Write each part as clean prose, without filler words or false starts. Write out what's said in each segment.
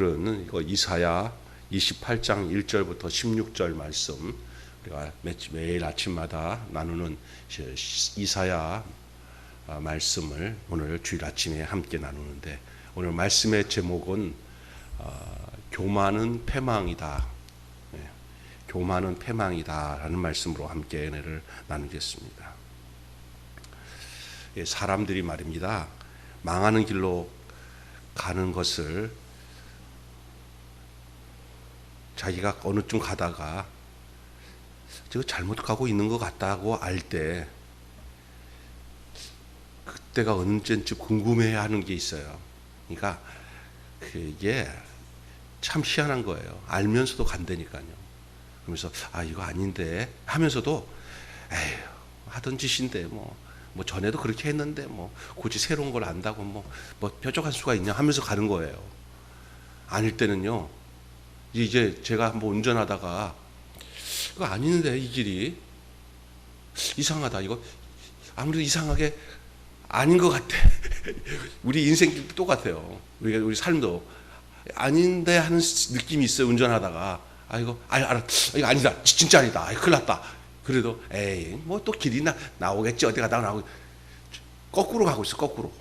오늘은 이거 이사야 28장 1절부터 16절 말씀, 우리가 매일 아침마다 나누는 이사야 말씀을 오늘 주일 아침에 함께 나누는데, 오늘 말씀의 제목은 교만은 패망이다. 교만은 패망이다라는 말씀으로 함께 은혜를 나누겠습니다. 사람들이 말입니다, 망하는 길로 가는 것을 자기가 어느 쯤 가다가 제가 잘못 가고 있는 것 같다고 알 때, 그때가 언제쯤 궁금해하는 게 있어요. 그러니까 그게 참 희한한 거예요. 알면서도 간다니까요. 그러면서 이거 아닌데 하면서도 에휴, 하던 짓인데 뭐 전에도 그렇게 했는데 굳이 새로운 걸 안다고 뭐 뾰족할 수가 있냐 하면서 가는 거예요. 아닐 때는요, 이제 제가 한번 운전하다가 이거 아닌데 이 길이 이상하다, 이거 아무래도 이상하게 아닌 것 같아. 우리 인생길도 똑같아요. 우리 삶도 아닌데 하는 느낌이 있어요. 운전하다가 이거 아니다, 진짜 아니다, 큰일 났다. 그래도 에이 뭐 또 길이 나오겠지, 어디 가다가 나오고, 거꾸로 가고 있어. 거꾸로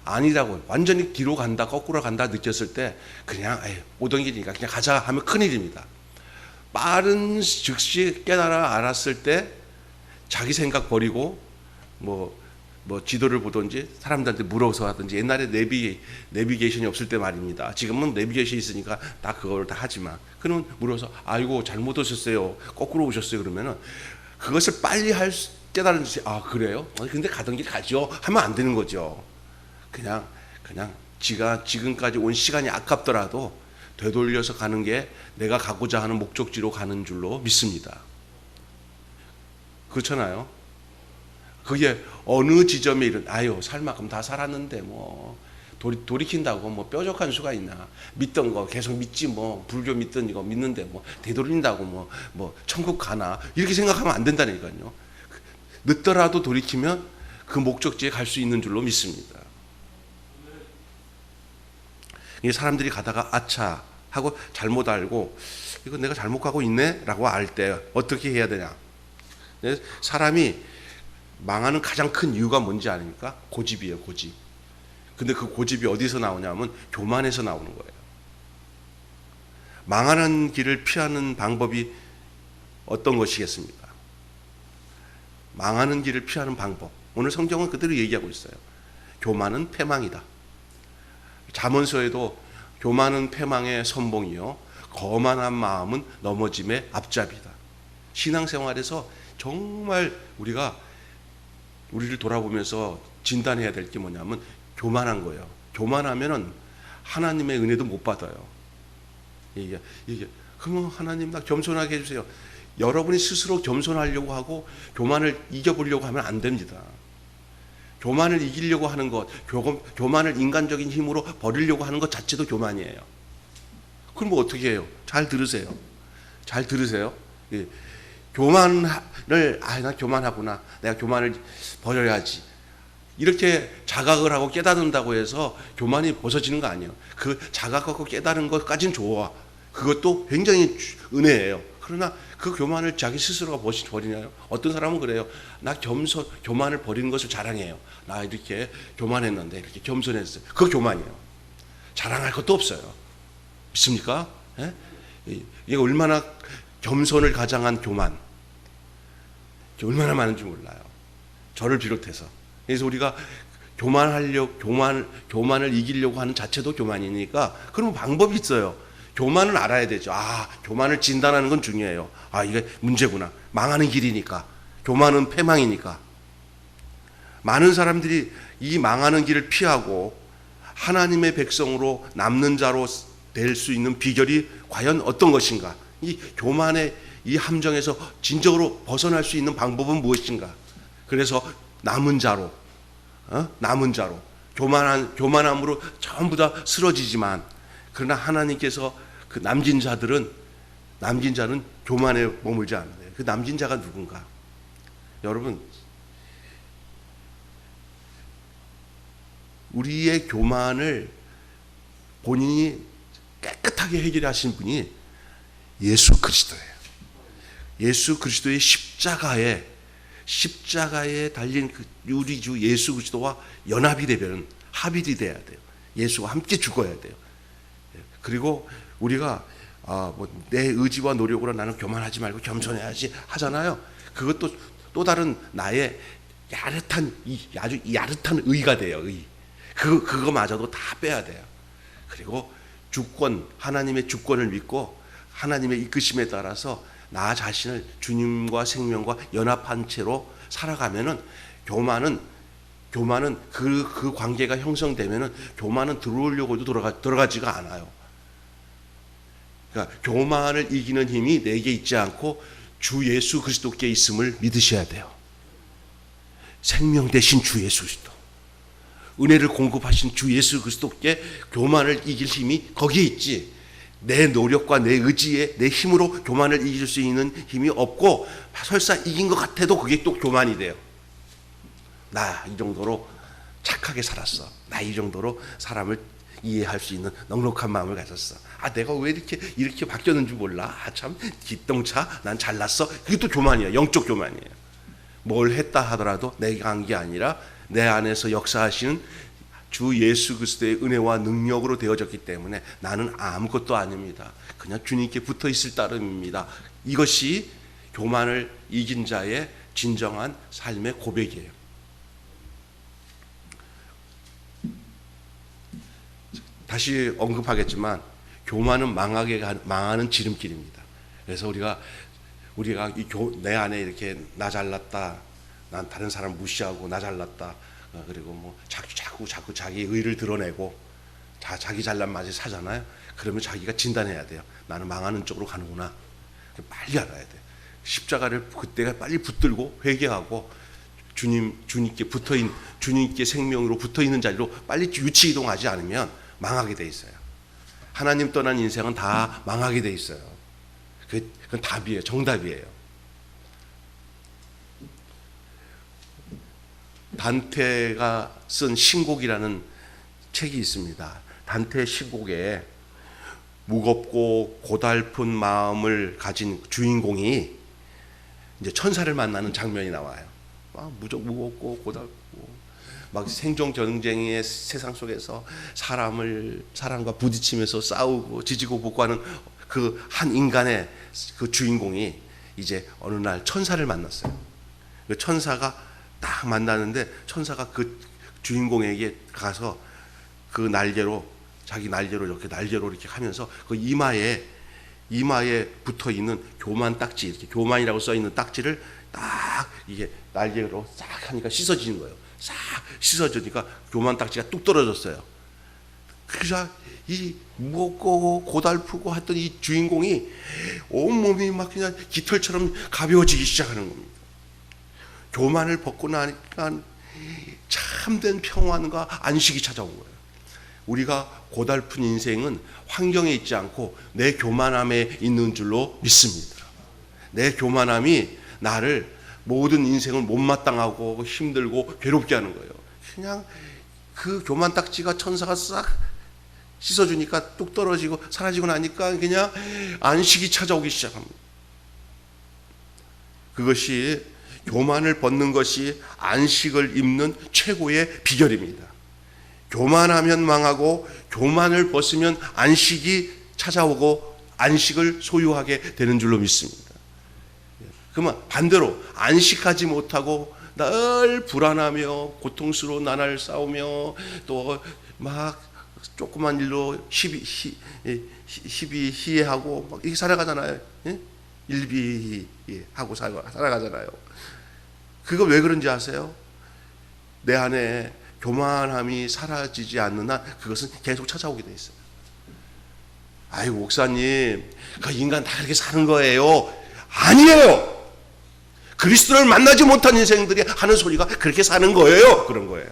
아니라고 완전히 뒤로 간다, 거꾸로 간다 느꼈을 때 그냥 오던 길이니까 그냥 가자 하면 큰일입니다. 빠른 즉시 깨달아 알았을 때 자기 생각 버리고 뭐 지도를 보든지 사람들한테 물어서 하든지, 옛날에 내비게이션이 없을 때 말입니다. 지금은 내비게이션이 있으니까 다 그걸 다 하지만, 그러면 물어서 아이고 잘못 오셨어요, 거꾸로 오셨어요 그러면은 그것을 빨리 깨달은 듯이 그래요? 근데 가던 길 가죠 하면 안 되는 거죠. 그냥 지금까지 온 시간이 아깝더라도 되돌려서 가는 게 내가 가고자 하는 목적지로 가는 줄로 믿습니다. 그렇잖아요. 그게 어느 지점에 살만큼 다 살았는데 돌이킨다고 뾰족한 수가 있나. 믿던 거 계속 믿지, 불교 믿던 이거 믿는데 되돌린다고 천국 가나, 이렇게 생각하면 안 된다니까요. 늦더라도 돌이키면 그 목적지에 갈 수 있는 줄로 믿습니다. 사람들이 가다가 아차 하고 잘못 알고 이거 내가 잘못 가고 있네 라고 알 때 어떻게 해야 되냐. 사람이 망하는 가장 큰 이유가 뭔지 아닙니까? 고집이에요. 고집. 근데 그 고집이 어디서 나오냐면 교만에서 나오는 거예요. 망하는 길을 피하는 방법이 어떤 것이겠습니까? 망하는 길을 피하는 방법, 오늘 성경은 그대로 얘기하고 있어요. 교만은 패망이다. 잠언서에도 교만은 패망의 선봉이요, 거만한 마음은 넘어짐의 앞잡이다. 신앙생활에서 정말 우리를 돌아보면서 진단해야 될 게 뭐냐면 교만한 거예요. 교만하면은 하나님의 은혜도 못 받아요. 이게 그러면 하나님 나 겸손하게 해주세요. 여러분이 스스로 겸손하려고 하고 교만을 이겨보려고 하면 안 됩니다. 교만을 이기려고 하는 것, 교만을 인간적인 힘으로 버리려고 하는 것 자체도 교만이에요. 그럼 어떻게 해요? 잘 들으세요. 잘 들으세요. 교만을 나 교만하구나, 내가 교만을 버려야지, 이렇게 자각을 하고 깨닫는다고 해서 교만이 벗어지는 거 아니에요. 그 자각하고 깨달은 것까지는 좋아. 그것도 굉장히 은혜예요. 그러나 그 교만을 자기 스스로가 버리나요? 어떤 사람은 그래요. 나 교만을 버리는 것을 자랑해요. 나 이렇게 교만했는데 이렇게 겸손했어요. 그거 교만이에요. 자랑할 것도 없어요. 믿습니까? 이게 얼마나 겸손을 가장한 교만, 얼마나 많은지 몰라요. 저를 비롯해서. 그래서 우리가 교만을 이기려고 하는 자체도 교만이니까, 그러면 방법이 있어요. 교만을 알아야 되죠. 교만을 진단하는 건 중요해요. 이게 문제구나. 망하는 길이니까. 교만은 패망이니까. 많은 사람들이 이 망하는 길을 피하고 하나님의 백성으로 남는 자로 될 수 있는 비결이 과연 어떤 것인가? 이 교만의 이 함정에서 진정으로 벗어날 수 있는 방법은 무엇인가? 그래서 남은 자로 교만함으로 전부 다 쓰러지지만, 그러나 하나님께서 그 남긴 자는 교만에 머물지 않는데, 그 남긴 자가 누군가? 여러분, 우리의 교만을 본인이 완벽하게 해결하신 분이 예수 그리스도예요. 예수 그리스도의 십자가에 달린 그 우리 주 예수 그리스도와 연합이 되면 합일이 돼야 돼요. 예수와 함께 죽어야 돼요. 그리고 우리가 내 의지와 노력으로 나는 교만하지 말고 겸손해야지 하잖아요. 그것도 또 다른 나의 아주 야릇한 의가 돼요. 그거마저도 다 빼야 돼요. 그리고 하나님의 주권을 믿고 하나님의 이끄심에 따라서 나 자신을 주님과 생명과 연합한 채로 살아가면은 교만은 그 관계가 형성되면은 교만은 들어오려고 해도 들어가지가 않아요. 그러니까 교만을 이기는 힘이 내게 있지 않고 주 예수 그리스도께 있음을 믿으셔야 돼요. 생명 대신 주 예수 그리스도, 은혜를 공급하신 주 예수 그리스도께 교만을 이길 힘이 거기에 있지, 내 노력과 내 의지에 내 힘으로 교만을 이길 수 있는 힘이 없고 설사 이긴 것 같아도 그게 또 교만이 돼요. 나 이 정도로 착하게 살았어. 나 이 정도로 사람을 이해할 수 있는 넉넉한 마음을 가졌어. 내가 왜 이렇게 바뀌었는지 몰라. 참 기똥차 난 잘났어. 그게 또 교만이에요. 영적 교만이에요. 뭘 했다 하더라도 내가 한 게 아니라 내 안에서 역사하시는 주 예수 그리스도의 은혜와 능력으로 되어졌기 때문에 나는 아무것도 아닙니다. 그냥 주님께 붙어 있을 따름입니다. 이것이 교만을 이긴 자의 진정한 삶의 고백이에요. 다시 언급하겠지만 교만은 망하는 지름길입니다. 그래서 우리가 내 안에 이렇게 나 잘났다, 난 다른 사람 무시하고 나 잘났다, 그리고 자꾸 자기 의를 드러내고 자기 잘난 맛에 사잖아요. 그러면 자기가 진단해야 돼요. 나는 망하는 쪽으로 가는구나. 빨리 알아야 돼. 십자가를 그때가 빨리 붙들고 회개하고 주님께 생명으로 붙어 있는 자리로 빨리 유치 이동하지 않으면 망하게 돼 있어요. 하나님 떠난 인생은 다 망하게 돼 있어요. 그건 답이에요. 정답이에요. 단테가 쓴 신곡이라는 책이 있습니다. 단테의 신곡에 무겁고 고달픈 마음을 가진 주인공이 이제 천사를 만나는 장면이 나와요. 무겁고 고달프고 막 생존 경쟁의 세상 속에서 사람과 부딪히면서 싸우고 지지고 볶고하는 그 한 인간의 그 주인공이 이제 어느 날 천사를 만났어요. 그 천사가 딱 만나는데 천사가 그 주인공에게 가서 그 자기 날개로 이렇게 하면서 그 이마에 붙어 있는 교만 딱지, 이렇게 교만이라고 써 있는 딱지를 딱 이게 날개로 싹 하니까 씻어지는 거예요. 싹 씻어지니까 교만 딱지가 뚝 떨어졌어요. 그래서 이 무겁고 고달프고 했던 이 주인공이 온몸이 막 그냥 깃털처럼 가벼워지기 시작하는 겁니다. 교만을 벗고 나니까 참된 평안과 안식이 찾아온 거예요. 우리가 고달픈 인생은 환경에 있지 않고 내 교만함에 있는 줄로 믿습니다. 내 교만함이 나를 모든 인생을 못마땅하고 힘들고 괴롭게 하는 거예요. 그냥 그 교만 딱지가 천사가 싹 씻어주니까 뚝 떨어지고 사라지고 나니까 그냥 안식이 찾아오기 시작합니다. 그것이 교만을 벗는 것이 안식을 입는 최고의 비결입니다. 교만하면 망하고 교만을 벗으면 안식이 찾아오고 안식을 소유하게 되는 줄로 믿습니다. 그러면 반대로 안식하지 못하고 늘 불안하며 고통스러운 나날 싸우며 또 막 조그만 일로 시비희애하고 막 이렇게 살아가잖아요. 일비하고 살아가잖아요. 그거 왜 그런지 아세요? 내 안에 교만함이 사라지지 않는 한 그것은 계속 찾아오게 돼 있어요. 아이고 목사님, 그 인간 다 그렇게 사는 거예요. 아니에요. 그리스도를 만나지 못한 인생들이 하는 소리가 그렇게 사는 거예요. 그런 거예요.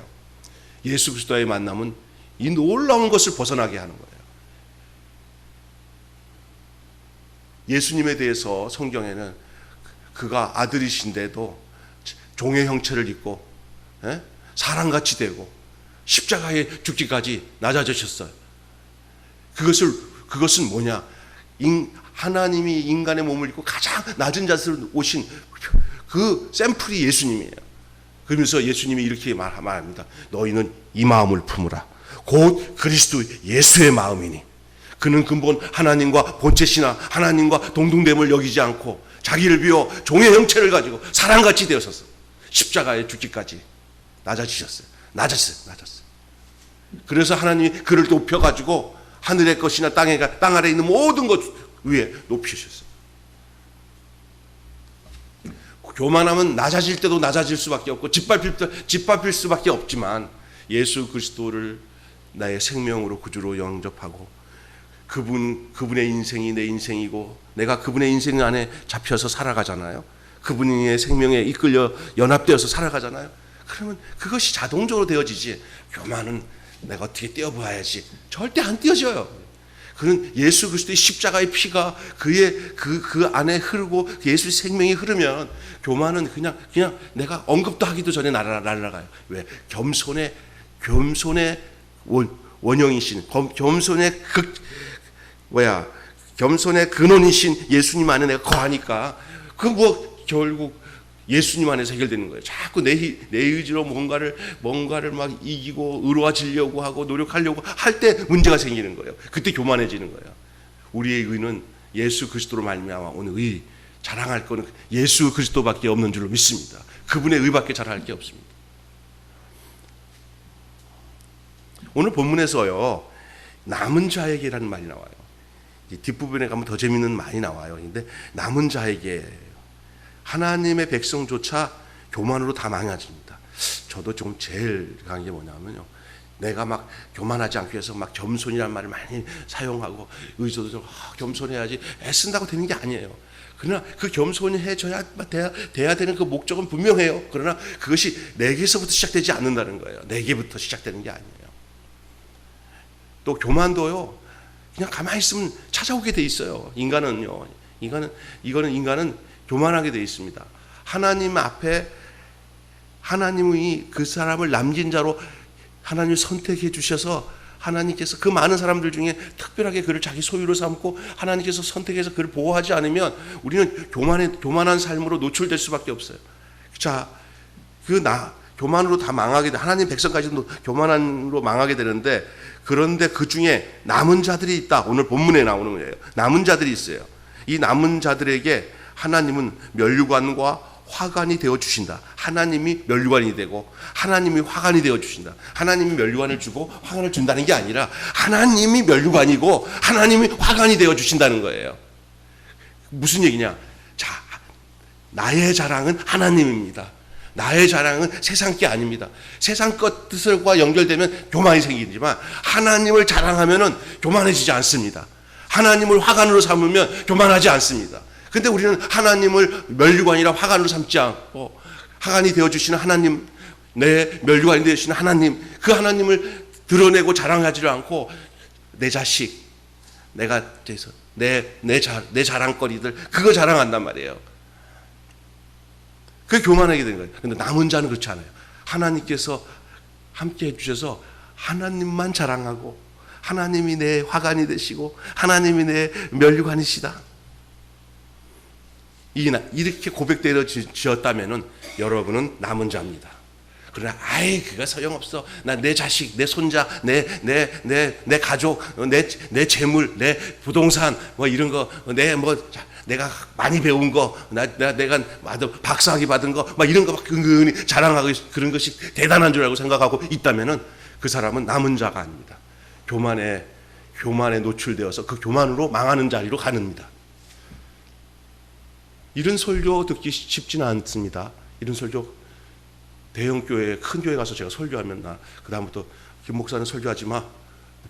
예수 그리스도의 만남은 이 놀라운 것을 벗어나게 하는 거예요. 예수님에 대해서 성경에는 그가 아들이신데도 종의 형체를 입고 사람같이 되고 십자가에 죽기까지 낮아지셨어요. 그것을 그것은 뭐냐? 하나님이 인간의 몸을 입고 가장 낮은 자세로 오신 그 샘플이 예수님이에요. 그러면서 예수님이 이렇게 말합니다. 너희는 이 마음을 품으라. 곧 그리스도 예수의 마음이니 그는 근본 하나님과 본체시나 하나님과 동등됨을 여기지 않고 자기를 비워 종의 형체를 가지고 사람같이 되어서서 십자가에 죽기까지 낮아지셨어요. 낮았어요. 그래서 하나님이 그를 높여가지고 하늘의 것이나 땅 아래에 있는 모든 것 위에 높이셨어요. 교만하면 낮아질 때도 낮아질 수밖에 없고 짓밟힐 수밖에 없지만 예수 그리스도를 나의 생명으로 구주로 영접하고 그분의 인생이 내 인생이고 내가 그분의 인생 안에 잡혀서 살아가잖아요. 그분의 생명에 이끌려 연합되어서 살아가잖아요. 그러면 그것이 자동적으로 되어지지. 교만은 내가 어떻게 떼어봐야지. 절대 안 떼어져요. 그는 예수 그리스도의 십자가의 피가 그 안에 흐르고 예수의 생명이 흐르면 교만은 그냥 내가 언급도 하기도 전에 날아가요. 왜? 겸손의 원형이신 겸손의 근원이신 예수님 안에 내가 거하니까 결국 예수님 안에서 해결되는 거예요. 자꾸 내 의지로 뭔가를 막 이기고 의로워지려고 하고 노력하려고 할 때 문제가 생기는 거예요. 그때 교만해지는 거예요. 우리의 의는 예수 그리스도로 말미암아 오늘 의 자랑할 거는 예수 그리스도밖에 없는 줄로 믿습니다. 그분의 의밖에 자랑할 게 없습니다. 오늘 본문에서요 남은 자에게라는 말이 나와요. 뒷부분에 가면 더 재밌는 말이 나와요. 근데 남은 자에게 하나님의 백성조차 교만으로 다 망해집니다. 저도 좀 제일 강한 게 뭐냐면요. 내가 막 교만하지 않기 위해서 막 겸손이라는 말을 많이 사용하고 의도도 좀 겸손해야지 애쓴다고 되는 게 아니에요. 그러나 그 겸손해져야 돼야 되는 그 목적은 분명해요. 그러나 그것이 내게서부터 시작되지 않는다는 거예요. 내게부터 시작되는 게 아니에요. 또 교만도요. 그냥 가만히 있으면 찾아오게 돼 있어요. 인간은 교만하게 되어 있습니다. 하나님 앞에 하나님이 그 사람을 남긴 자로 하나님을 선택해 주셔서 하나님께서 그 많은 사람들 중에 특별하게 그를 자기 소유로 삼고 하나님께서 선택해서 그를 보호하지 않으면 우리는 교만한 삶으로 노출될 수밖에 없어요. 자, 교만으로 다 망하게 돼. 하나님 백성까지도 교만으로 망하게 되는데 그런데 그 중에 남은 자들이 있다. 오늘 본문에 나오는 거예요. 남은 자들이 있어요. 이 남은 자들에게 하나님은 면류관과 화관이 되어 주신다. 하나님이 면류관이 되고 하나님이 화관이 되어 주신다. 하나님이 면류관을 주고 화관을 준다는 게 아니라 하나님이 면류관이고 하나님이 화관이 되어 주신다는 거예요. 무슨 얘기냐? 자, 나의 자랑은 하나님입니다. 나의 자랑은 세상 게 아닙니다. 세상 것들과 연결되면 교만이 생기지만 하나님을 자랑하면은 교만해지지 않습니다. 하나님을 화관으로 삼으면 교만하지 않습니다. 근데 우리는 하나님을 면류관이라 화관으로 삼지 않고 화관이 되어주시는 하나님, 내 면류관이 되어주시는 하나님, 그 하나님을 드러내고 자랑하지를 않고 내 자식, 내가 내 자랑거리들 그거 자랑한단 말이에요. 그게 교만하게 되는 거예요. 근데 남은 자는 그렇지 않아요. 하나님께서 함께 해주셔서 하나님만 자랑하고 하나님이 내 화관이 되시고 하나님이 내 면류관이시다. 이렇게 고백되어 지었다면은 여러분은 남은 자입니다. 그러나 그거 소용없어. 나 내 자식, 내 손자, 내 가족, 내 재물, 내 부동산 뭐 이런 거, 내가 많이 배운 거, 내가 박사학위 받은 거, 막 이런 거 막 근근히 자랑하고 그런 것이 대단한 줄 알고 생각하고 있다면은 그 사람은 남은 자가 아닙니다. 교만에 노출되어서 그 교만으로 망하는 자리로 가는니다. 이런 설교 듣기 쉽지는 않습니다. 이런 설교 대형 교회, 큰 교회 가서 제가 설교하면 그다음부터 김 목사는 설교하지 마.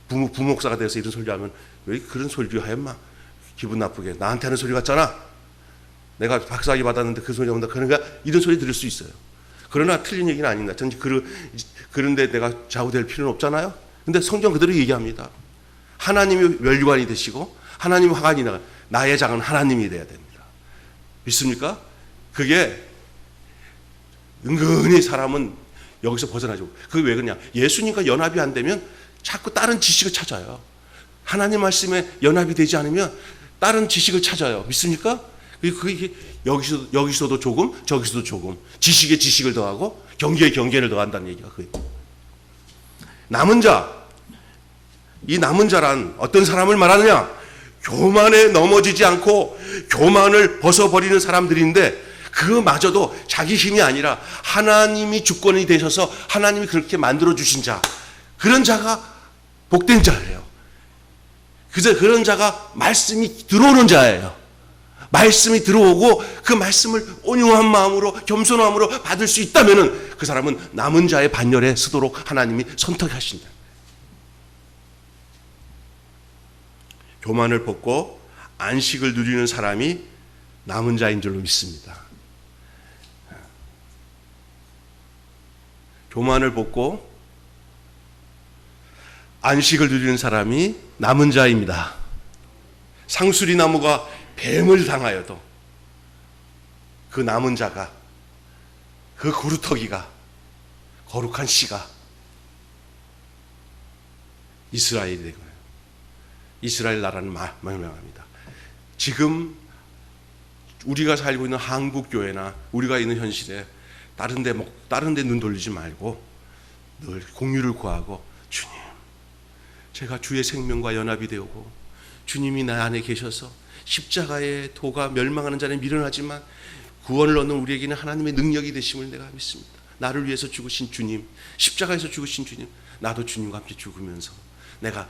부목사가 돼서 이런 설교하면 왜 그런 설교해 마. 기분 나쁘게. 나한테 하는 소리 같잖아. 내가 박사학위 받았는데 그 소리 한다. 그러니까 이런 소리 들을 수 있어요. 그러나 틀린 얘기는 아닙니다. 전 그런데 내가 좌우될 필요는 없잖아요. 근데 성경 그대로 얘기합니다. 하나님이 면류관이 되시고 하나님이 화관이 나가. 나의 장은 하나님이 돼야 됩니다. 믿습니까? 그게 은근히 사람은 여기서 벗어나죠. 그게 왜 그러냐? 예수님과 연합이 안 되면 자꾸 다른 지식을 찾아요. 하나님 말씀에 연합이 되지 않으면 다른 지식을 찾아요. 믿습니까? 그게 여기서도 조금, 저기서도 조금, 지식에 지식을 더하고 경계에 경계를 더한다는 얘기가 그거예요. 남은 자, 이 남은 자란 어떤 사람을 말하느냐? 교만에 넘어지지 않고 교만을 벗어버리는 사람들인데, 그마저도 자기 힘이 아니라 하나님이 주권이 되셔서 하나님이 그렇게 만들어 주신 자, 그런 자가 복된 자예요. 그래서 그런 자가 말씀이 들어오는 자예요. 말씀이 들어오고 그 말씀을 온유한 마음으로, 겸손함으로 받을 수 있다면 그 사람은 남은 자의 반열에 서도록 하나님이 선택하신다. 교만을 벗고 안식을 누리는 사람이 남은 자인 줄로 믿습니다. 교만을 벗고 안식을 누리는 사람이 남은 자입니다. 상수리 나무가 뱀을 당하여도 그 남은 자가, 그 거루터기가, 거룩한 씨가 이스라엘이 되고요. 이스라엘 나라는 명명합니다. 지금 우리가 살고 있는 한국 교회나 우리가 있는 현실에 다른 데 눈 돌리지 말고 늘 공유를 구하고, 주님, 제가 주의 생명과 연합이 되고 주님이 나 안에 계셔서 십자가의 도가 멸망하는 자는 미련하지만 구원을 얻는 우리에게는 하나님의 능력이 되심을 내가 믿습니다. 나를 위해서 죽으신 주님, 십자가에서 죽으신 주님, 나도 주님과 함께 죽으면서 내가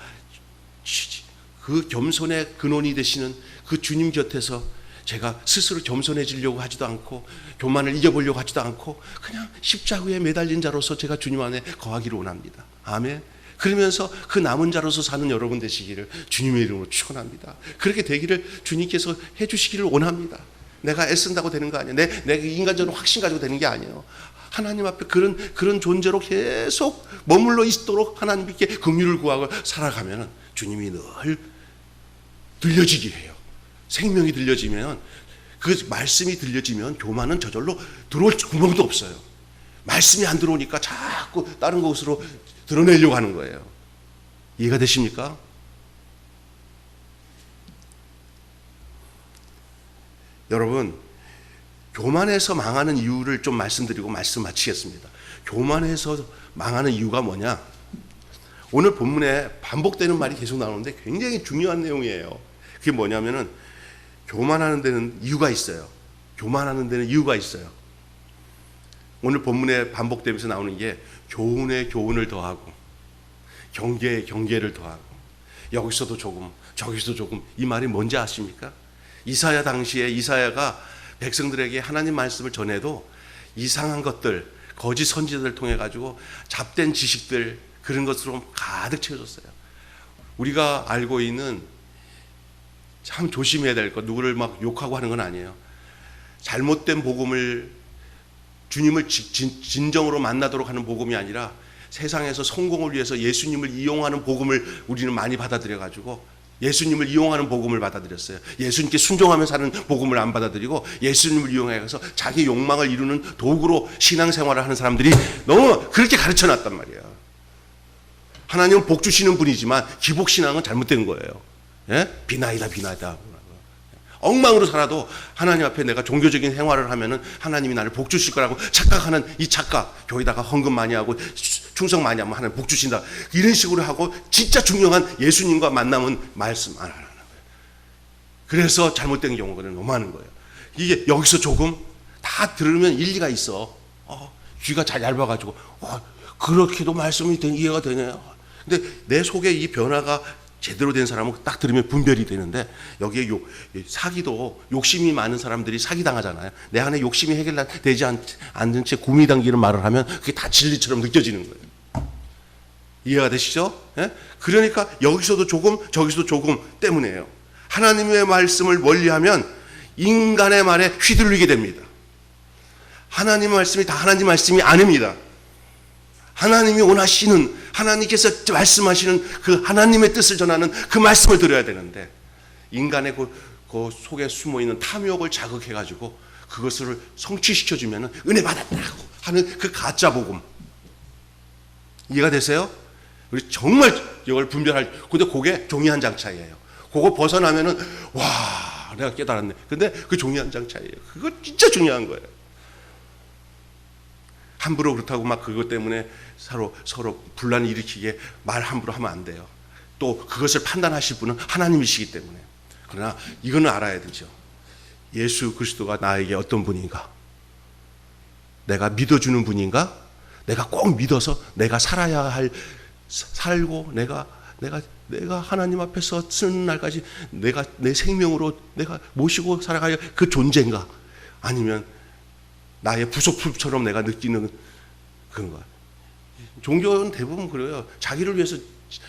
그 겸손의 근원이 되시는 그 주님 곁에서 제가 스스로 겸손해지려고 하지도 않고 교만을 이겨보려고 하지도 않고 그냥 십자가에 매달린 자로서 제가 주님 안에 거하기를 원합니다. 아멘. 그러면서 그 남은 자로서 사는 여러분 되시기를 주님의 이름으로 축원합니다. 그렇게 되기를 주님께서 해주시기를 원합니다. 내가 애쓴다고 되는 거 아니에요. 내가 인간적으로 확신 가지고 되는 게 아니에요. 하나님 앞에 그런 존재로 계속 머물러 있도록 하나님께 긍휼을 구하고 살아가면 주님이 늘 들려지게 해요. 생명이 들려지면, 그 말씀이 들려지면 교만은 저절로 들어올 구멍도 없어요. 말씀이 안 들어오니까 자꾸 다른 곳으로 드러내려고 하는 거예요. 이해가 되십니까? 여러분, 교만해서 망하는 이유를 좀 말씀드리고 말씀 마치겠습니다. 교만해서 망하는 이유가 뭐냐? 오늘 본문에 반복되는 말이 계속 나오는데 굉장히 중요한 내용이에요. 그게 뭐냐면은 교만하는 데는 이유가 있어요. 교만하는 데는 이유가 있어요. 오늘 본문에 반복되면서 나오는 게 교훈에 교훈을 더하고 경계에 경계를 더하고 여기서도 조금 저기서도 조금, 이 말이 뭔지 아십니까? 이사야 당시에 이사야가 백성들에게 하나님 말씀을 전해도 이상한 것들, 거짓 선지자들을 통해 가지고 잡된 지식들, 그런 것으로 가득 채워졌어요. 우리가 알고 있는, 참 조심해야 될 것, 누구를 막 욕하고 하는 건 아니에요. 잘못된 복음을, 주님을 진정으로 만나도록 하는 복음이 아니라 세상에서 성공을 위해서 예수님을 이용하는 복음을 우리는 많이 받아들여 가지고 예수님을 이용하는 복음을 받아들였어요. 예수님께 순종하며 사는 복음을 안 받아들이고 예수님을 이용해서 자기 욕망을 이루는 도구로 신앙생활을 하는 사람들이 너무 그렇게 가르쳐놨단 말이에요. 하나님은 복 주시는 분이지만 기복신앙은 잘못된 거예요. 예? 비나이다 비나이다. 엉망으로 살아도 하나님 앞에 내가 종교적인 생활을 하면은 하나님이 나를 복 주실 거라고 착각하는 이 착각, 교회다가 헌금 많이 하고 충성 많이 하면 하나님 복 주신다, 이런 식으로 하고 진짜 중요한 예수님과 만남은 말씀 안 하는 거예요. 그래서 잘못된 경우가 너무 많은 거예요. 이게 여기서 조금 다 들으면 일리가 있어. 귀가 잘 얇아가지고 그렇게도 말씀이 이해가 되네요. 근데 내 속에 이 변화가 제대로 된 사람은 딱 들으면 분별이 되는데, 여기에 사기도, 욕심이 많은 사람들이 사기당하잖아요. 내 안에 욕심이 해결되지 않는 채 구미 당기는 말을 하면 그게 다 진리처럼 느껴지는 거예요. 이해가 되시죠? 예? 그러니까 여기서도 조금 저기서도 조금 때문이에요. 하나님의 말씀을 멀리하면 인간의 말에 휘둘리게 됩니다. 하나님의 말씀이 다 하나님 말씀이 아닙니다. 하나님이 원하시는, 하나님께서 말씀하시는 그 하나님의 뜻을 전하는 그 말씀을 들어야 되는데, 인간의 그 속에 숨어있는 탐욕을 자극해가지고 그것을 성취시켜주면 은혜 받았다고 하는 그 가짜 복음. 이해가 되세요? 우리 정말 이걸 분별할, 근데 그게 종이 한 장 차이예요. 그거 벗어나면은, 와, 내가 깨달았네. 근데 그 종이 한 장 차이예요. 그거 진짜 중요한 거예요. 함부로 그렇다고 막 그것 때문에 서로 분란을 일으키게 말 함부로 하면 안 돼요. 또 그것을 판단하실 분은 하나님이시기 때문에. 그러나 이거는 알아야 되죠. 예수 그리스도가 나에게 어떤 분인가? 내가 믿어주는 분인가? 내가 꼭 믿어서 내가 살아야 할, 살고 내가 하나님 앞에서 쓰는 날까지 내가 내 생명으로 내가 모시고 살아가야 그 존재인가? 아니면 나의 부속품처럼 내가 느끼는 그런가? 종교는 대부분 그래요. 자기를 위해서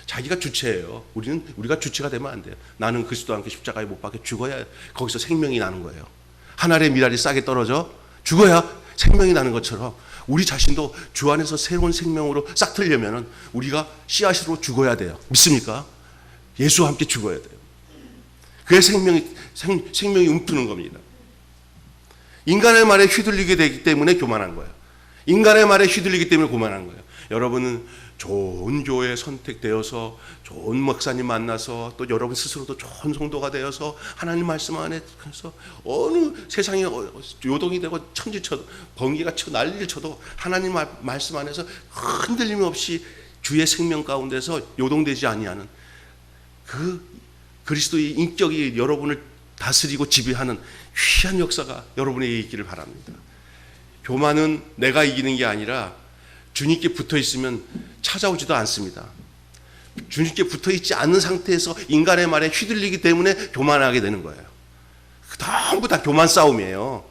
자기가 주체예요. 우리가 주체가 되면 안 돼요. 나는 그리스도와 함께 십자가에 못 박혀 죽어야 거기서 생명이 나는 거예요. 하늘의 미랄이 싹에 떨어져 죽어야 생명이 나는 것처럼 우리 자신도 주 안에서 새로운 생명으로 싹 틀려면은 우리가 씨앗으로 죽어야 돼요. 믿습니까? 예수와 함께 죽어야 돼요. 그의 생명이 움트는 겁니다. 인간의 말에 휘둘리게 되기 때문에 교만한 거예요. 인간의 말에 휘둘리기 때문에 교만한 거예요. 여러분은 좋은 교회에 선택되어서 좋은 목사님 만나서 또 여러분 스스로도 좋은 성도가 되어서 하나님 말씀 안에 그래서 어느 세상에 요동이 되고 천지쳐도 번개가 치고 난리를 쳐도 하나님 말씀 안에서 흔들림 없이 주의 생명 가운데서 요동되지 아니하는 그 그리스도의 인격이 여러분을 다스리고 지배하는 귀한 역사가 여러분에게 있기를 바랍니다. 교만은 내가 이기는 게 아니라 주님께 붙어 있으면 찾아오지도 않습니다. 주님께 붙어 있지 않는 상태에서 인간의 말에 휘둘리기 때문에 교만하게 되는 거예요. 전부 다 교만 싸움이에요.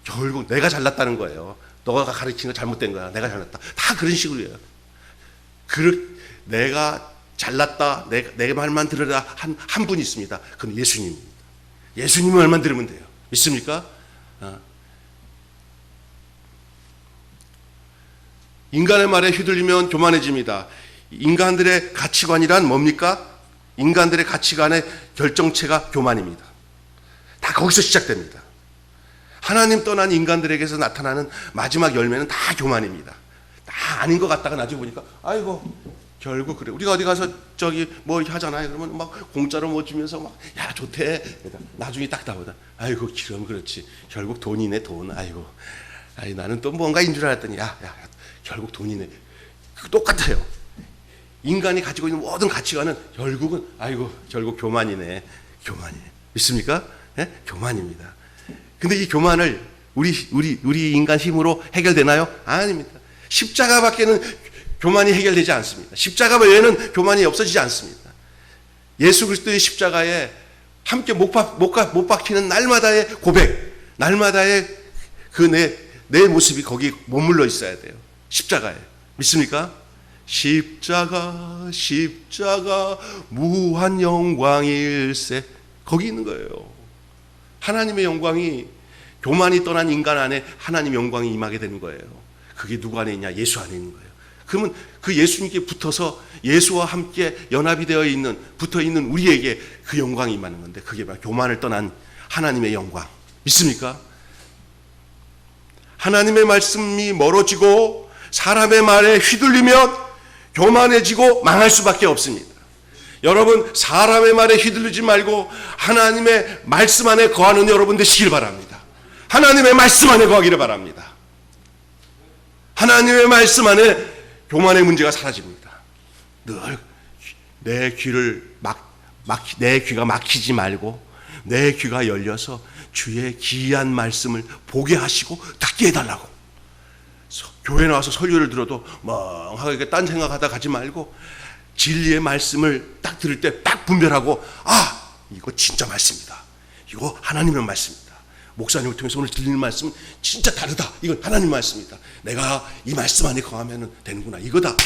결국 내가 잘났다는 거예요. 너가 가르치는 거 잘못된 거야. 내가 잘났다. 다 그런 식으로 해요. 내가 잘났다. 내 말만 들으라 한 분이 있습니다. 그건 예수님입니다. 예수님의 말만 들으면 돼요. 믿습니까? 인간의 말에 휘둘리면 교만해집니다. 인간들의 가치관이란 뭡니까? 인간들의 가치관의 결정체가 교만입니다. 다 거기서 시작됩니다. 하나님 떠난 인간들에게서 나타나는 마지막 열매는 다 교만입니다. 다 아닌 것 같다가 나중에 보니까 아이고 결국 그래. 우리가 어디 가서 저기 뭐 하잖아요. 그러면 막 공짜로 뭐 주면서 막 야 좋대. 나중에 딱 나오다. 아이고 그럼 그렇지. 결국 돈이네 돈. 아이고 나는 또 뭔가인 줄 알았더니 야 결국 돈이네. 똑같아요. 인간이 가지고 있는 모든 가치관은 결국은 결국 교만이네. 교만이에요. 믿습니까? 네? 교만입니다. 근데 이 교만을 우리 인간 힘으로 해결되나요? 아닙니다. 십자가밖에는 교만이 해결되지 않습니다. 십자가 외에는 교만이 없어지지 않습니다. 예수 그리스도의 십자가에 함께 못 박히는 날마다의 고백, 날마다의 내 모습이 거기 머물러 있어야 돼요. 십자가에. 믿습니까? 십자가 무한 영광일세. 거기 있는 거예요. 하나님의 영광이 교만이 떠난 인간 안에 하나님의 영광이 임하게 되는 거예요. 그게 누구 안에 있냐? 예수 안에 있는 거예요. 그러면 그 예수님께 붙어서 예수와 함께 연합이 되어 있는 붙어 있는 우리에게 그 영광이 임하는 건데 그게 바로 교만을 떠난 하나님의 영광. 믿습니까? 하나님의 말씀이 멀어지고 사람의 말에 휘둘리면 교만해지고 망할 수밖에 없습니다. 여러분 사람의 말에 휘둘리지 말고 하나님의 말씀 안에 거하는 여러분 되시길 바랍니다. 하나님의 말씀 안에 거하기를 바랍니다. 하나님의 말씀 안에 교만의 문제가 사라집니다. 늘 내 귀가 막히지 말고 내 귀가 열려서 주의 기이한 말씀을 보게 하시고 듣게 해달라고. 교회 나와서 설교를 들어도 멍하게 딴 생각하다 가지 말고 진리의 말씀을 딱 들을 때 딱 분별하고 이거 진짜 말씀이다. 이거 하나님의 말씀이다. 목사님을 통해서 오늘 들리는 말씀은 진짜 다르다. 이건 하나님 말씀이다. 내가 이 말씀 안에 거하면 되는구나. 이거다.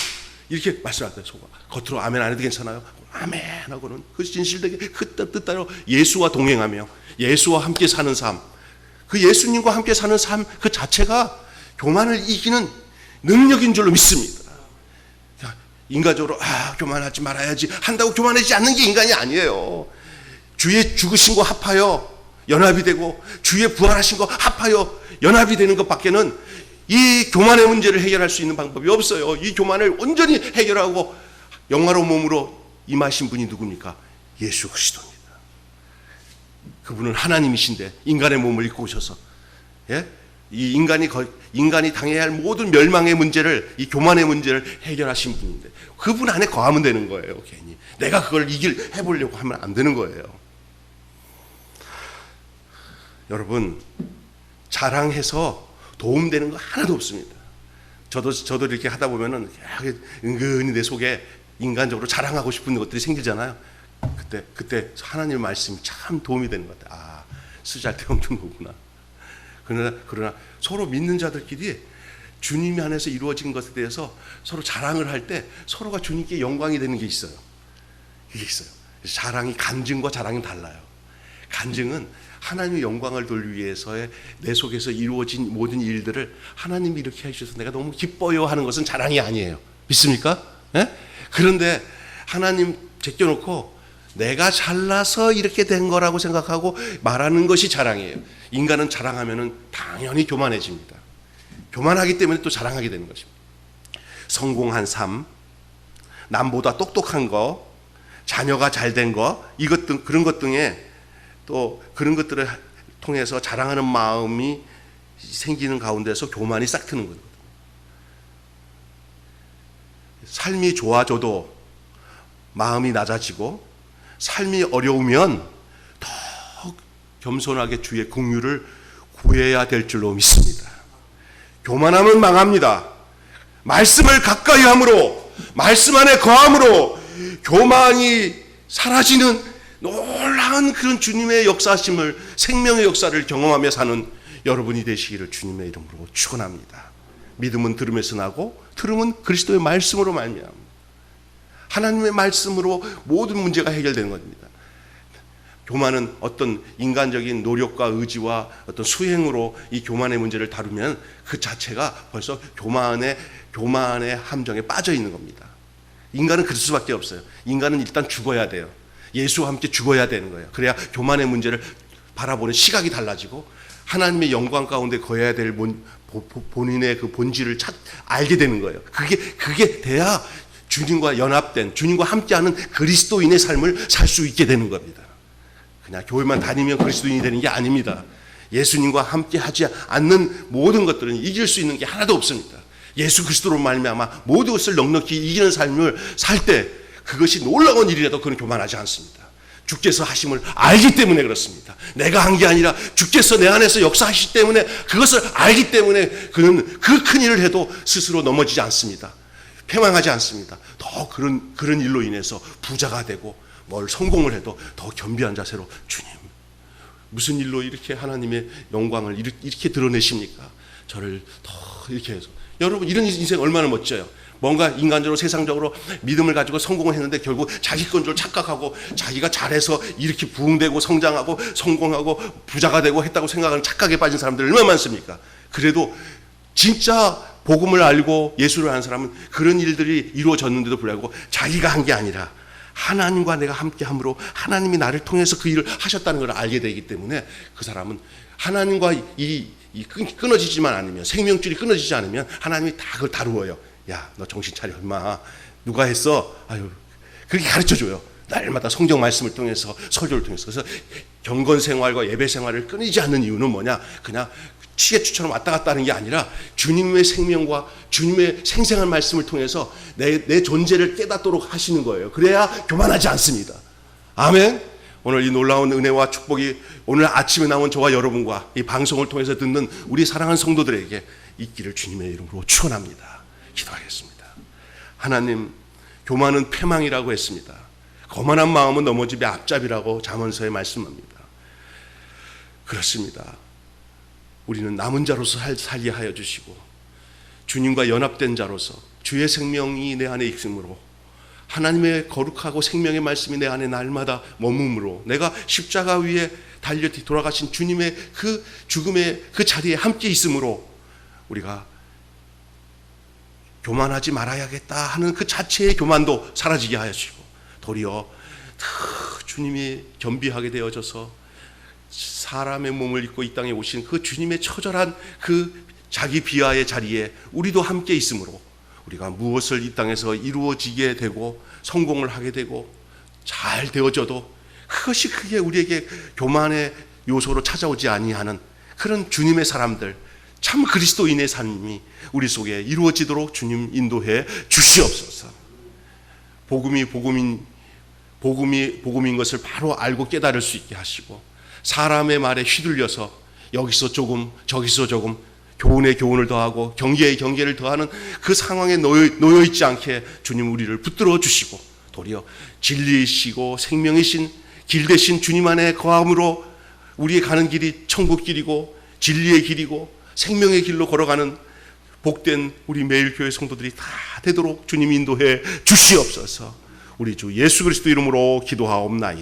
이렇게 말씀하세요. 겉으로 아멘 안 해도 괜찮아요. 아멘 하고는 그 진실되게 그 뜻대로 예수와 동행하며 예수와 함께 사는 삶, 그 예수님과 함께 사는 삶 그 자체가 교만을 이기는 능력인 줄로 믿습니다. 인간적으로 교만하지 말아야지 한다고 교만하지 않는 게 인간이 아니에요. 주의 죽으신 거 합하여 연합이 되고 주의 부활하신 거 합하여 연합이 되는 것밖에는 이 교만의 문제를 해결할 수 있는 방법이 없어요. 이 교만을 온전히 해결하고 영화로운 몸으로 임하신 분이 누굽니까? 예수 그리스도입니다. 그분은 하나님이신데 인간의 몸을 입고 오셔서, 예? 이 인간이 당해야 할 모든 멸망의 문제를, 이 교만의 문제를 해결하신 분인데 그분 안에 거하면 되는 거예요. 괜히 내가 그걸 해보려고 하면 안 되는 거예요. 여러분, 자랑해서 도움되는 거 하나도 없습니다. 저도 이렇게 하다 보면은 은근히 내 속에 인간적으로 자랑하고 싶은 것들이 생기잖아요. 그때 하나님의 말씀이 참 도움이 되는 것 같아요. 아, 쓰잘데없는 거구나. 그러나 서로 믿는 자들끼리 주님 안에서 이루어진 것에 대해서 서로 자랑을 할 때 서로가 주님께 영광이 되는 게 있어요. 이게 있어요. 자랑이, 간증과 자랑이 달라요. 간증은 하나님의 영광을 돌리기 위해서의 내 속에서 이루어진 모든 일들을 하나님이 이렇게 해주셔서 내가 너무 기뻐요 하는 것은 자랑이 아니에요. 믿습니까? 예? 그런데 하나님 제껴놓고 내가 잘나서 이렇게 된 거라고 생각하고 말하는 것이 자랑이에요. 인간은 자랑하면 당연히 교만해집니다. 교만하기 때문에 또 자랑하게 되는 것입니다. 성공한 삶, 남보다 똑똑한 거, 자녀가 잘된 거, 이것 등 그런 것 등에 또 그런 것들을 통해서 자랑하는 마음이 생기는 가운데서 교만이 싹 트는 거거든요. 삶이 좋아져도 마음이 낮아지고 삶이 어려우면 더 겸손하게 주의 긍휼을 구해야 될 줄로 믿습니다. 교만하면 망합니다. 말씀을 가까이 함으로, 말씀 안에 거함으로 교만이 사라지는 놀라운 그런 주님의 역사심을, 생명의 역사를 경험하며 사는 여러분이 되시기를 주님의 이름으로 축원합니다. 믿음은 들음에서 나고 들음은 그리스도의 말씀으로 말미암아 하나님의 말씀으로 모든 문제가 해결되는 겁니다. 교만은 어떤 인간적인 노력과 의지와 어떤 수행으로 이 교만의 문제를 다루면 그 자체가 벌써 교만의 함정에 빠져 있는 겁니다. 인간은 그럴 수밖에 없어요. 인간은 일단 죽어야 돼요. 예수와 함께 죽어야 되는 거예요. 그래야 교만의 문제를 바라보는 시각이 달라지고 하나님의 영광 가운데 거해야 될 본인의 그 본질을 알게 되는 거예요. 그게 돼야 주님과 연합된, 주님과 함께하는 그리스도인의 삶을 살 수 있게 되는 겁니다. 그냥 교회만 다니면 그리스도인이 되는 게 아닙니다. 예수님과 함께하지 않는 모든 것들은 이길 수 있는 게 하나도 없습니다. 예수 그리스도로 말미암아 모든 것을 넉넉히 이기는 삶을 살 때 그것이 놀라운 일이라도 그는 교만하지 않습니다. 주께서 하심을 알기 때문에 그렇습니다. 내가 한 게 아니라 주께서 내 안에서 역사하시기 때문에, 그것을 알기 때문에 그는 그 큰 일을 해도 스스로 넘어지지 않습니다. 패망하지 않습니다. 더 그런 일로 인해서 부자가 되고 뭘 성공을 해도 더 겸비한 자세로, 주님 무슨 일로 이렇게 하나님의 영광을 이렇게 드러내십니까? 저를 더 이렇게 해서. 여러분, 이런 인생 얼마나 멋져요. 뭔가 인간적으로 세상적으로 믿음을 가지고 성공을 했는데 결국 자기 건 줄 착각하고 자기가 잘해서 이렇게 부흥되고 성장하고 성공하고 부자가 되고 했다고 생각하는 착각에 빠진 사람들 얼마나 많습니까? 그래도 진짜 복음을 알고 예수를 아는 사람은 그런 일들이 이루어졌는데도 불구하고 자기가 한 게 아니라 하나님과 내가 함께함으로 하나님이 나를 통해서 그 일을 하셨다는 걸 알게 되기 때문에 그 사람은 하나님과 끊어지지만 않으면, 생명줄이 끊어지지 않으면 하나님이 다 그걸 다루어요. 야, 너 정신 차려 임마. 누가 했어? 아유, 그렇게 가르쳐줘요. 날마다 성경 말씀을 통해서, 설교를 통해서. 그래서 경건 생활과 예배 생활을 끊이지 않는 이유는 뭐냐? 그냥 치개추처럼 왔다 갔다 하는 게 아니라 주님의 생명과 주님의 생생한 말씀을 통해서 내 존재를 깨닫도록 하시는 거예요. 그래야 교만하지 않습니다. 아멘. 오늘 이 놀라운 은혜와 축복이 오늘 아침에 나온 저와 여러분과 이 방송을 통해서 듣는 우리 사랑하는 성도들에게 있기를 주님의 이름으로 축원합니다. 기도하겠습니다. 하나님, 교만은 패망이라고 했습니다. 거만한 마음은 넘어짐의 앞잡이라고 잠언서에 말씀합니다. 그렇습니다. 우리는 남은 자로서 살게 하여 주시고 주님과 연합된 자로서 주의 생명이 내 안에 있으므로, 하나님의 거룩하고 생명의 말씀이 내 안에 날마다 머무므로, 내가 십자가 위에 달려 돌아가신 주님의 그 죽음의 그 자리에 함께 있으므로 우리가 교만하지 말아야겠다 하는 그 자체의 교만도 사라지게 하시고, 도리어 주님이 겸비하게 되어져서 사람의 몸을 입고 이 땅에 오신 그 주님의 처절한 그 자기 비하의 자리에 우리도 함께 있으므로 우리가 무엇을 이 땅에서 이루어지게 되고 성공을 하게 되고 잘 되어져도 그것이 크게 우리에게 교만의 요소로 찾아오지 아니하는 그런 주님의 사람들, 참 그리스도인의 삶이 우리 속에 이루어지도록 주님 인도해 주시옵소서. 복음인 것을 바로 알고 깨달을 수 있게 하시고, 사람의 말에 휘둘려서 여기서 조금 저기서 조금 교훈에 교훈을 더하고 경계에 경계를 더하는 그 상황에 놓여 있지 않게 주님 우리를 붙들어 주시고, 도리어 진리이시고 생명이신 길 대신 주님 안에 거함으로 우리의 가는 길이 천국 길이고 진리의 길이고 생명의 길로 걸어가는 복된 우리 매일교회 성도들이 다 되도록 주님 인도해 주시옵소서. 우리 주 예수 그리스도 이름으로 기도하옵나이다.